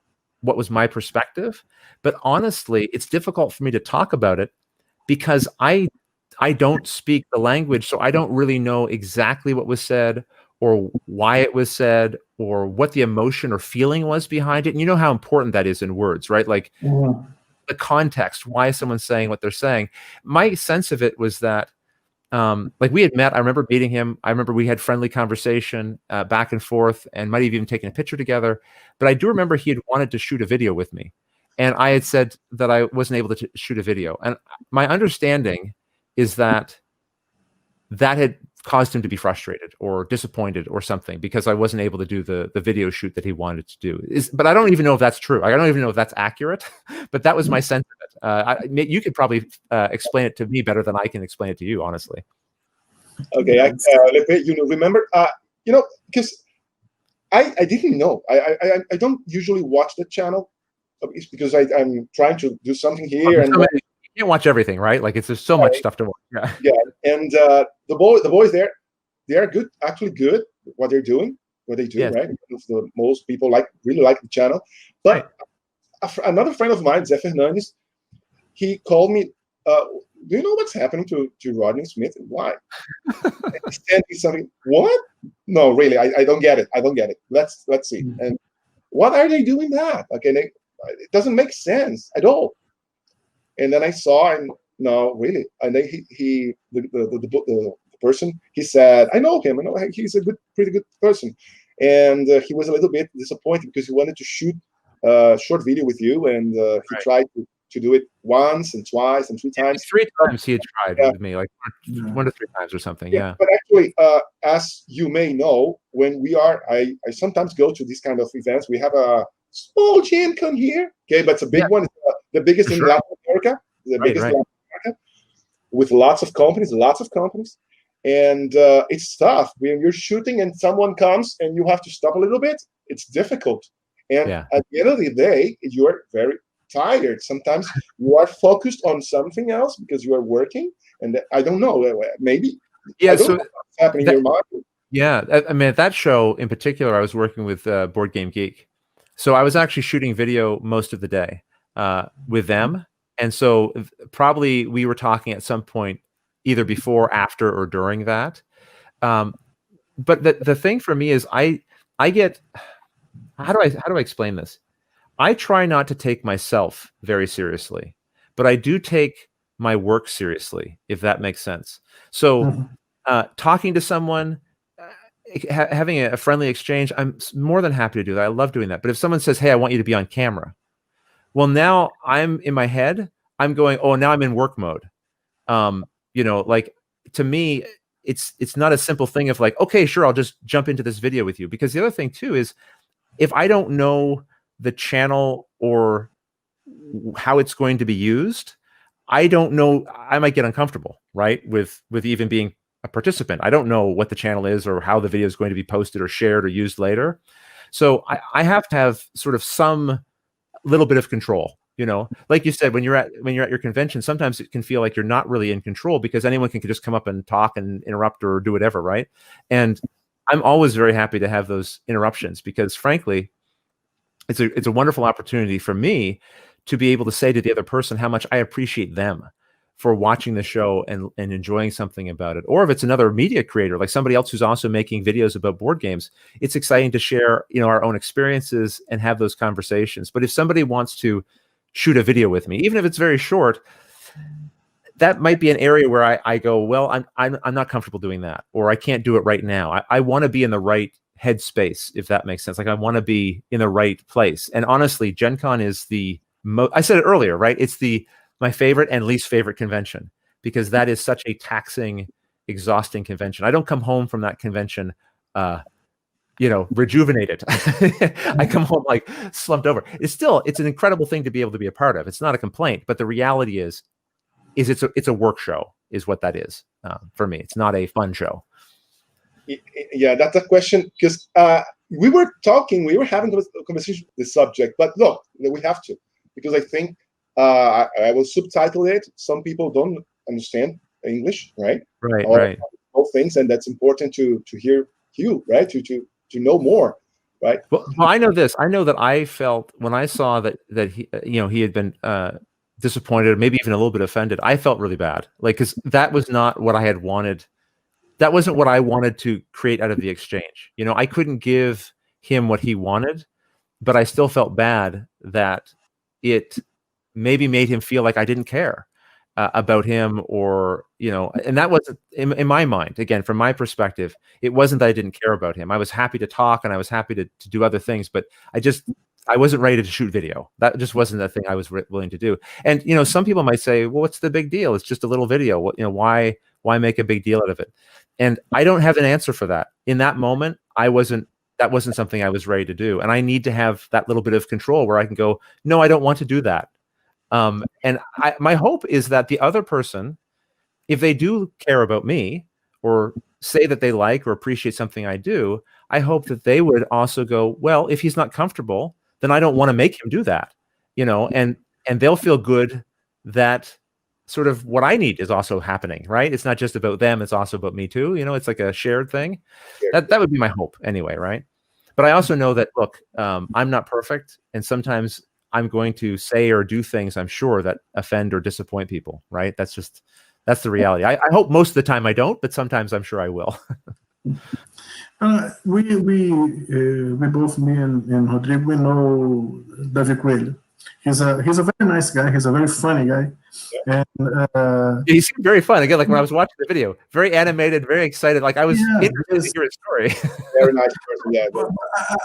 what was my perspective. But honestly, it's difficult for me to talk about it because I don't speak the language, so I don't really know exactly what was said or why it was said or what the emotion or feeling was behind it. And you know how important that is in words, right? Like the context, why is someone saying what they're saying? My sense of it was that like we had met, I remember meeting him. I remember we had friendly conversation back and forth and might have even taken a picture together. But I do remember he had wanted to shoot a video with me. And I had said that I wasn't able to shoot a video. And my understanding is that that had caused him to be frustrated or disappointed or something because I wasn't able to do the video shoot that he wanted to do. But I don't even know if that's true. I don't even know if that's accurate, but that was my sense of it. You could probably explain it to me better than I can explain it to you, honestly. Okay, remember, because I didn't know. I don't usually watch the channel. It's because I'm trying to do something here. And you can't watch everything, right? Like there's so much stuff to watch. Yeah. And the boys there, they are good, actually good what they're doing, what they do, yes. Right? Because most people really like the channel. But another friend of mine, Zé Fernandes, he called me. Do you know what's happening to Rodney Smith? Why? He sent me something. What? No, really, I don't get it. I don't get it. Let's see. And what are they doing that? Okay, it doesn't make sense at all. And then I saw, and no, really. And then the person, he said, I know him. I know he's a pretty good person. And he was a little bit disappointed because he wanted to shoot a short video with you, and he tried to do it once and twice and 3 times. 3 times he had tried with me, like 1 to 3 times or something. Yeah. But actually, as you may know, when I sometimes go to these kind of events. We have a small Gen Con here, okay, but it's a big one. It's the biggest in Latin America. The biggest in Latin America, with lots of companies, and it's tough when you're shooting and someone comes and you have to stop a little bit. It's difficult, and at the end of the day, you're very tired. Sometimes you are focused on something else because you are working, and I don't know, maybe I don't know what's happening in your mind. Yeah, I mean, at that show in particular, I was working with Board Game Geek. So I was actually shooting video most of the day with them. And so probably we were talking at some point either before, after, or during that. But the thing for me is I get, how do I explain this? I try not to take myself very seriously, but I do take my work seriously, if that makes sense. So talking to someone, having a friendly exchange, I'm more than happy to do that. I love doing that. But if someone says, hey, I want you to be on camera, well, now I'm in my head, I'm going, oh, now I'm in work mode. Like to me, it's not a simple thing of like, okay, sure, I'll just jump into this video with you. Because the other thing too is if I don't know the channel or how it's going to be used, I don't know, I might get uncomfortable, right? With even being a participant. I don't know what the channel is or how the video is going to be posted or shared or used later. So I have to have sort of some little bit of control, like you said, when you're at your convention, sometimes it can feel like you're not really in control because anyone can just come up and talk and interrupt or do whatever. Right. And I'm always very happy to have those interruptions because frankly, it's a wonderful opportunity for me to be able to say to the other person how much I appreciate them for watching the show and enjoying something about it. Or if it's another media creator, like somebody else who's also making videos about board games, it's exciting to share, our own experiences and have those conversations. But if somebody wants to shoot a video with me, even if it's very short, that might be an area where I go, well, I'm not comfortable doing that, or I can't do it right now. I want to be in the right headspace, if that makes sense. Like I want to be in the right place. And honestly, Gen Con is I said it earlier, right? It's my favorite and least favorite convention because that is such a taxing, exhausting convention. I don't come home from that convention, rejuvenated. I come home like slumped over. It's an incredible thing to be able to be a part of. It's not a complaint, but the reality is it's a work show is what that is for me. It's not a fun show. Yeah, that's a question because we were having a conversation with the subject, but look, we have to because I think I will subtitle it. Some people don't understand English, right? Right. All things, and that's important to hear you, right? To know more. right? Well, I know this. I know that I felt when I saw that he, he had been disappointed, maybe even a little bit offended. I felt really bad, like, because that was not what I had wanted. That wasn't what I wanted to create out of the exchange. I couldn't give him what he wanted, but I still felt bad that it maybe made him feel like I didn't care about him, or and that wasn't in my mind. Again, from my perspective, it wasn't that I didn't care about him. I was happy to talk and I was happy to do other things, but I wasn't ready to shoot video. That just wasn't the thing I was willing to do. And some people might say, well, what's the big deal? It's just a little video. Why make a big deal out of it? And I don't have an answer for that. In that moment, that wasn't something I was ready to do. And I need to have that little bit of control where I can go, no, I don't want to do that. And my hope is that the other person, if they do care about me or say that they like or appreciate something I do, I hope that they would also go, well, if he's not comfortable, then I don't want to make him do that, and they'll feel good that sort of what I need is also happening, right? It's not just about them. It's also about me too. It's like a shared thing. That would be my hope anyway. Right. But I also know that, look, I'm not perfect. And sometimes I'm going to say or do things, I'm sure, that offend or disappoint people, right? That's the reality. I hope most of the time I don't, but sometimes I'm sure I will. We both, me and Rodrigo, we know David Coelho. He's a very nice guy. He's a very funny guy. And he seemed very fun. Again, like when I was watching the video, very animated, very excited. Like I was interested to hear his story. Very nice person, yeah.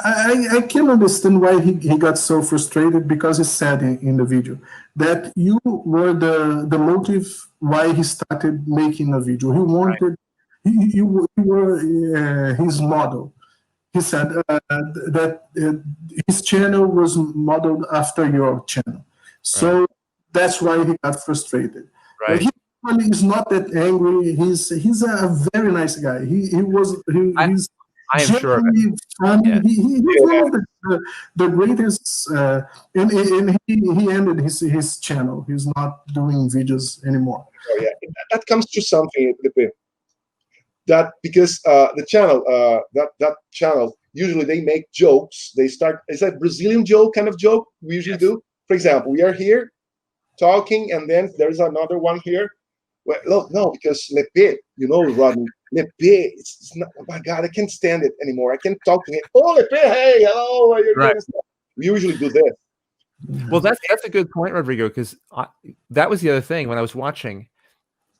I can understand why he got so frustrated, because he said in the video that you were the motive why he started making a video. He wanted, you were his model. He said that his channel was modeled after your channel. So that's why he got frustrated. Right. He really is not that angry. He's a very nice guy. He's I am sure. Funny. Yeah. He's one of the greatest. And he ended his channel. He's not doing videos anymore. Oh, yeah. That comes to something, that because the channel, that channel, usually they make jokes. They start, it's a Brazilian joke kind of joke we usually do. For example, we are here talking, and then there's another one here. Well, look, no, because Lepe, Rodney, Lepe, it's not, oh my God, I can't stand it anymore. I can't talk to him. Oh, Lepe, hey, hello. Right. We usually do this. Well, that's a good point, Rodrigo, because that was the other thing when I was watching.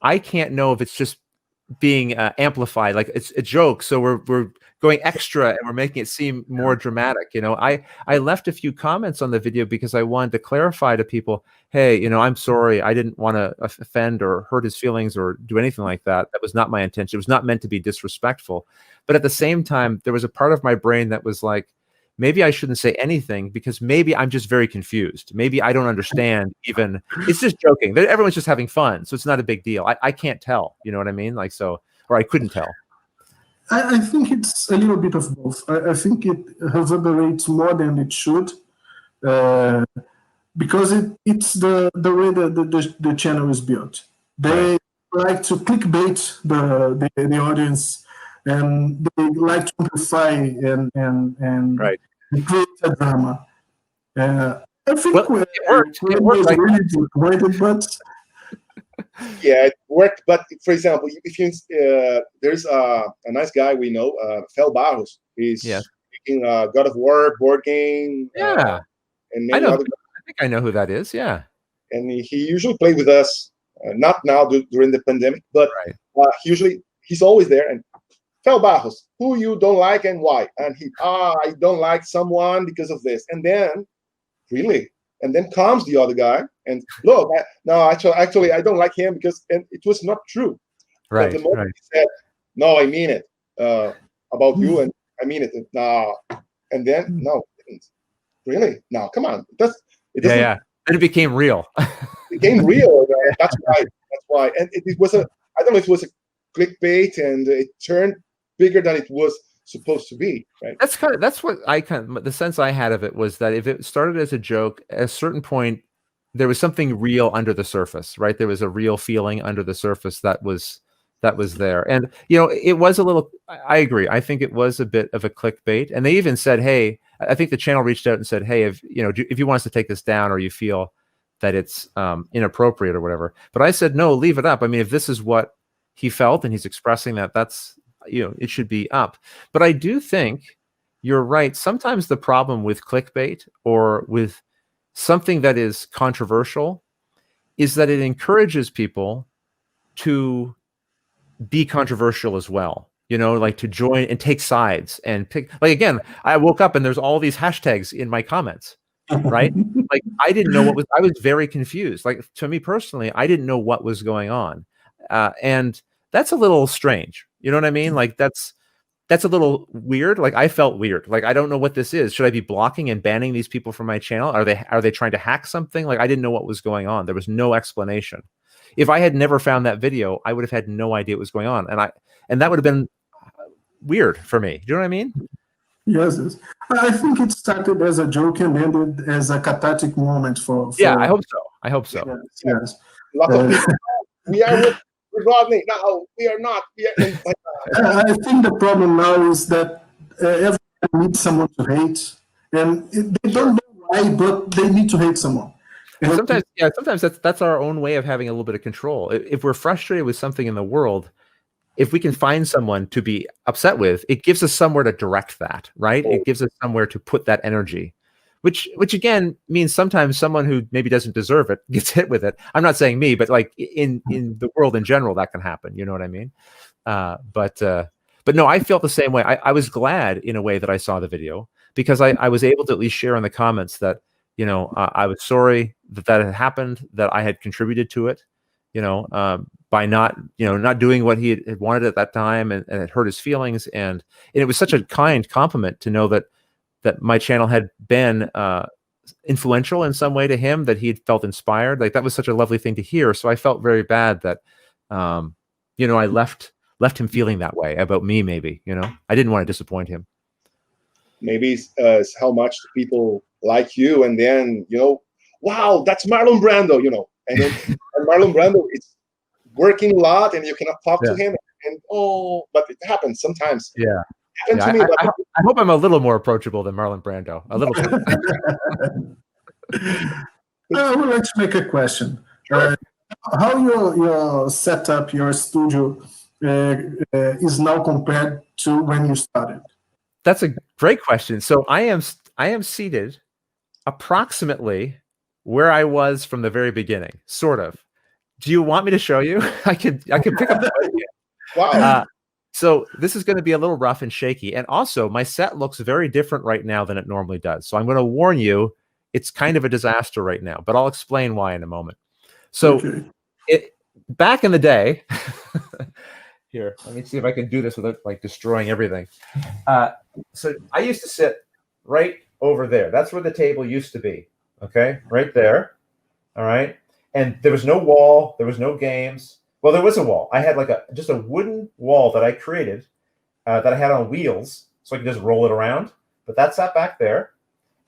I can't know if it's just being amplified, like it's a joke, so we're going extra and we're making it seem more dramatic. I left a few comments on the video because I wanted to clarify to people, hey, I'm sorry, I didn't want to offend or hurt his feelings or do anything like that. That was not my intention. It was not meant to be disrespectful. But at the same time, there was a part of my brain that was like, maybe I shouldn't say anything because maybe I'm just very confused. Maybe I don't understand even. It's just joking. Everyone's just having fun. So it's not a big deal. I can't tell. You know what I mean? Like, so, or I couldn't tell. I think it's a little bit of both. I think it reverberates more than it should, because it's the way that the channel is built. They like to clickbait the audience, and they like to amplify and create a drama. I think it worked. It worked. Really disappointed, but yeah, it worked. But for example, if you there's a nice guy we know, Fel Barros. He's making God of War board game. Yeah, and many other. I think I know who that is. Yeah, and he usually played with us. Not now during the pandemic, but he's always there. And Fel Barros, who you don't like and why? And I don't like someone because of this. And then, and then comes the other guy and look, actually, I don't like him because, and it was not true. Right. But the moment he said, no, I mean it about you, and I mean it. No, and then no, it didn't. No, come on. It doesn't. Yeah. Then it became real. It became real. That's why. That's why. And it was I don't know if it was a clickbait, and it turned bigger than it was supposed to be. Right. That's what the sense I had of it was that if it started as a joke, at a certain point, there was something real under the surface, right? There was a real feeling under the surface that was that was there. And, you know, it was a little, I agree. I think it was a bit of a clickbait. And they even said, hey, I think the channel reached out and said, hey, if you want us to take this down, or you feel that it's inappropriate or whatever. But I said, no, leave it up. I mean, if this is what he felt and he's expressing that, that's, you know, it should be up. But I do think you're right. Sometimes the problem with clickbait or with something that is controversial is that it encourages people to be controversial as well, you know, like to join and take sides and pick. Like, again, I woke up and there's all these hashtags in my comments, right? Like, I didn't know I was very confused. Like, to me personally, I didn't know what was going on. And that's a little strange. You know what I mean? Like, that's a little weird. Like, I felt weird. Like, I don't know what this is. Should I be blocking and banning these people from my channel? Are they trying to hack something? Like, I didn't know what was going on. There was no explanation. If I had never found that video, I would have had no idea what was going on. And that would have been weird for me. Do you know what I mean? Yes. I think it started as a joke and ended as a cathartic moment for yeah, I hope so. I hope so. Yes. A lot of people, we are with Rodney. No, we are not. I think the problem now is that everyone needs someone to hate, and they don't know why, but they need to hate someone. And sometimes that's our own way of having a little bit of control. If we're frustrated with something in the world, if we can find someone to be upset with, it gives us somewhere to direct that, right? It gives us somewhere to put that energy, which again means sometimes someone who maybe doesn't deserve it gets hit with it. I'm not saying me, but like in the world in general, that can happen. You know what I mean? But no, I felt the same way. I was glad in a way that I saw the video, because I was able to at least share in the comments that, you know, I was sorry that had happened, that I had contributed to it, you know, by not doing what he had wanted at that time, and it hurt his feelings. And it was such a kind compliment to know that my channel had been influential in some way to him, that he had felt inspired. Like, that was such a lovely thing to hear. So I felt very bad that, you know, I left him feeling that way about me. Maybe, you know, I didn't want to disappoint him. Maybe it's how much people like you, and then, you know, wow, that's Marlon Brando, you know, and then Marlon Brando is working a lot, and you cannot talk to him, and but it happens sometimes. Yeah. Happened to me, I hope I'm a little more approachable than Marlon Brando. A little bit. I would like to make a question. Sure. How your setup, your studio is now compared to when you started? That's a great question. So I am seated approximately where I was from the very beginning, sort of. Do you want me to show you? I can pick up the idea. Wow. So this is going to be a little rough and shaky. And also, my set looks very different right now than it normally does. So I'm going to warn you, it's kind of a disaster right now, but I'll explain why in a moment. So back in the day, here, let me see if I can do this without like destroying everything. So I used to sit right over there. That's where the table used to be. Okay, right there. All right. And there was no wall. There was no games. Well, there was a wall. I had like just a wooden wall that I created that I had on wheels, so I could just roll it around. But that sat back there.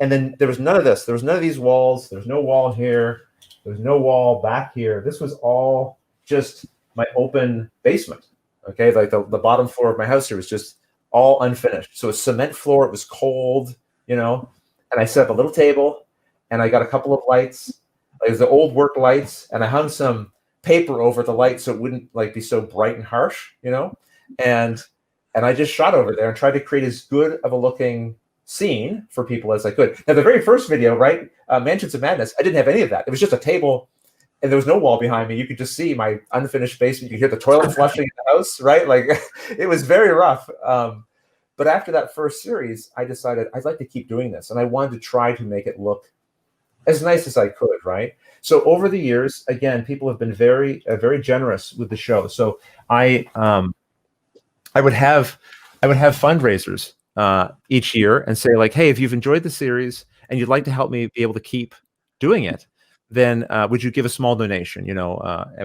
And then there was none of this. There was none of these walls. There was no wall here. There was no wall back here. This was all just my open basement. Okay, like the bottom floor of my house here was just all unfinished. So a cement floor. It was cold, you know. And I set up a little table, and I got a couple of lights. Like the old work lights, and I hung some paper over the light so it wouldn't like be so bright and harsh, you know. And I just shot over there and tried to create as good of a looking scene for people as I could. Now, the very first video, right, Mansions of Madness, I didn't have any of that. It was just a table, and there was no wall behind me. You could just see my unfinished basement. You could hear the toilet flushing in the house, right? Like, it was very rough. But after that first series, I decided I'd like to keep doing this, and I wanted to try to make it look as nice as I could, right? So over the years, again, people have been very, very generous with the show. So I would have fundraisers each year and say like, hey, if you've enjoyed the series and you'd like to help me be able to keep doing it, then would you give a small donation, you know,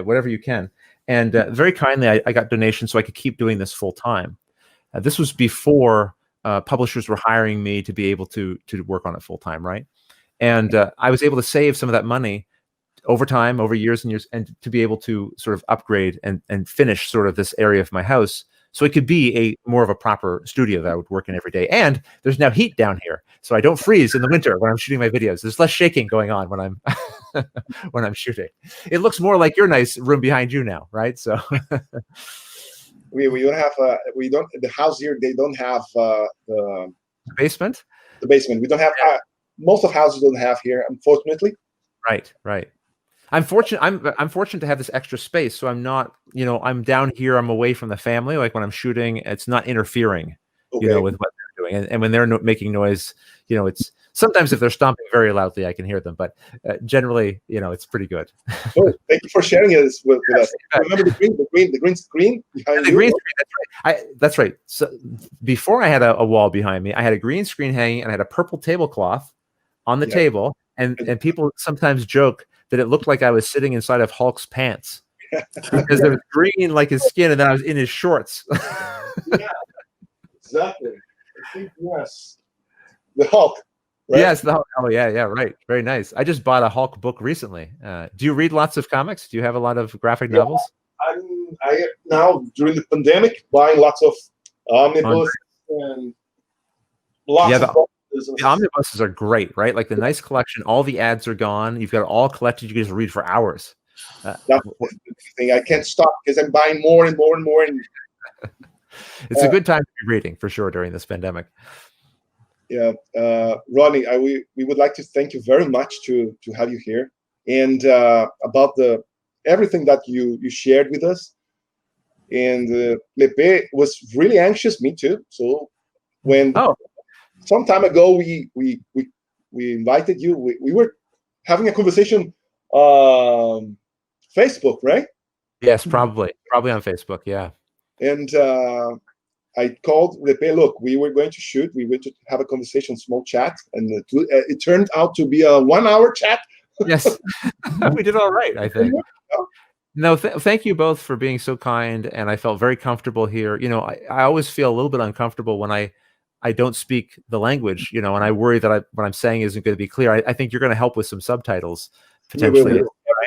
whatever you can. And very kindly, I got donations so I could keep doing this full time. This was before publishers were hiring me to be able to work on it full time, right? And I was able to save some of that money over time, over years and years, and to be able to sort of upgrade and finish sort of this area of my house. So it could be more of a proper studio that I would work in every day. And there's now heat down here, so I don't freeze in the winter when I'm shooting my videos. There's less shaking going on when I'm when I'm shooting. It looks more like your nice room behind you now, right? So we don't have the house here. They don't have the basement. The basement. We don't have. Most of houses don't have here, unfortunately. Right. I'm fortunate. I'm fortunate to have this extra space, so I'm not. I'm down here. I'm away from the family. Like when I'm shooting, it's not interfering. Okay. With what they're doing, and when they're making noise, it's sometimes if they're stomping very loudly, I can hear them. But generally, it's pretty good. Oh, thank you for sharing this with us. Remember the green screen behind the you? Green screen. That's right. So before I had a wall behind me, I had a green screen hanging, and I had a purple tablecloth on the table, and people sometimes joke that it looked like I was sitting inside of Hulk's pants because there was green like his skin, and then I was in his shorts. Yeah, exactly. I think, yes. The Hulk, right? Yes, the Hulk. Oh, yeah, right. Very nice. I just bought a Hulk book recently. Do you read lots of comics? Do you have a lot of graphic novels? I now, during the pandemic, buying lots of omnibus and lots of books. The omnibuses are great, right? Like the nice collection, all the ads are gone. You've got it all collected. You can just read for hours. That's the thing. I can't stop because I'm buying more and more and more. And it's a good time to be reading for sure during this pandemic. Yeah, Rodney, we would like to thank you very much to have you here and about everything that you shared with us. And Lepe was really anxious, me too. So when some time ago we invited you, we were having a conversation Facebook, right? Yes, probably on Facebook. Yeah. And I called Lepe. Look, we were going to shoot. We were to have a conversation, small chat, and it turned out to be a 1-hour chat. Yes, we did all right, I think. No, thank you both for being so kind, and I felt very comfortable here. I always feel a little bit uncomfortable when I don't speak the language, and I worry that what I'm saying isn't going to be clear. I think you're going to help with some subtitles potentially,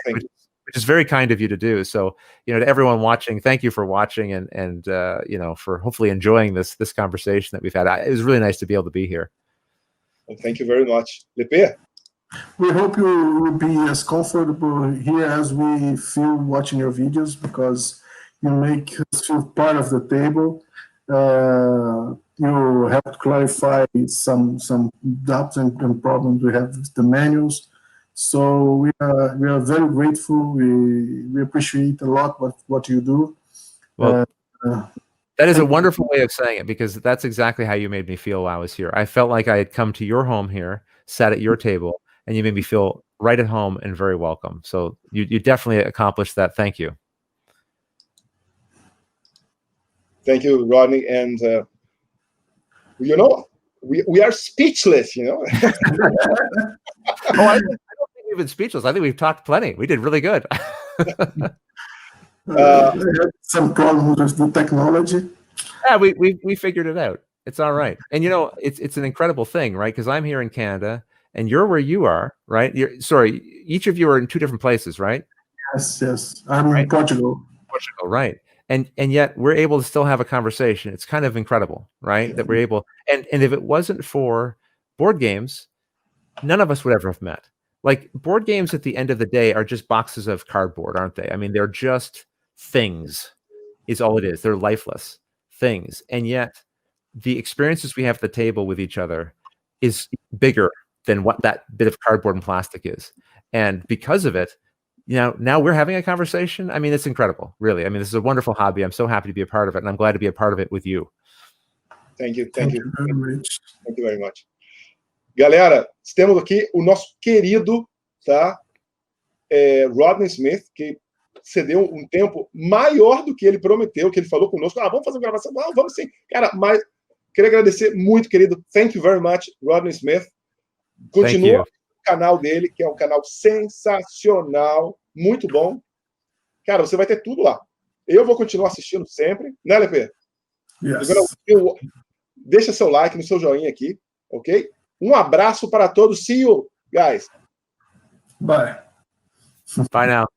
which is very kind of you to do. So, to everyone watching, thank you for watching and for hopefully enjoying this conversation that we've had. It was really nice to be able to be here. Well, thank you very much. Lepe? We hope you will be as comfortable here as we feel watching your videos, because you make us feel part of the table. You help clarify some doubts and problems we have with the manuals. So we are very grateful. We appreciate a lot what you do. Well, that is a wonderful way of saying it, because that's exactly how you made me feel while I was here. I felt like I had come to your home here, sat at your table, and you made me feel right at home and very welcome. So you definitely accomplished that. Thank you. Thank you, Rodney. And we are speechless. Oh, I don't think we've been speechless. I think we've talked plenty. We did really good. Some problems with the technology. Yeah, we figured it out. It's all right. And it's an incredible thing, right? Because I'm here in Canada and you're where you are, right? Each of you are in two different places, right? Yes. I'm in Portugal. Portugal, right. And yet we're able to still have a conversation. It's kind of incredible, right? That we're able, and if it wasn't for board games, none of us would ever have met. Like, board games at the end of the day are just boxes of cardboard, aren't they? I mean, they're just things is all it is. They're lifeless things. And yet the experiences we have at the table with each other is bigger than what that bit of cardboard and plastic is. And because of it, now we're having a conversation. I mean, it's incredible, really. I mean, this is a wonderful hobby. I'm so happy to be a part of it, and I'm glad to be a part of it with you. Thank you. Thank you very much. Galera, temos aqui o nosso querido, tá? Rodney Smith, que cedeu um tempo maior do que ele prometeu, que ele falou conosco. Vamos fazer uma gravação? Vamos sim. Cara, mas queria agradecer muito, querido. Thank you very much, Rodney Smith. Continua o canal dele, que é um canal sensacional, muito bom. Cara, você vai ter tudo lá. Eu vou continuar assistindo sempre, né, Lepe? Yes. Deixa seu like, no seu joinha aqui, ok? Um abraço para todos. See you, guys. Bye. Bye now.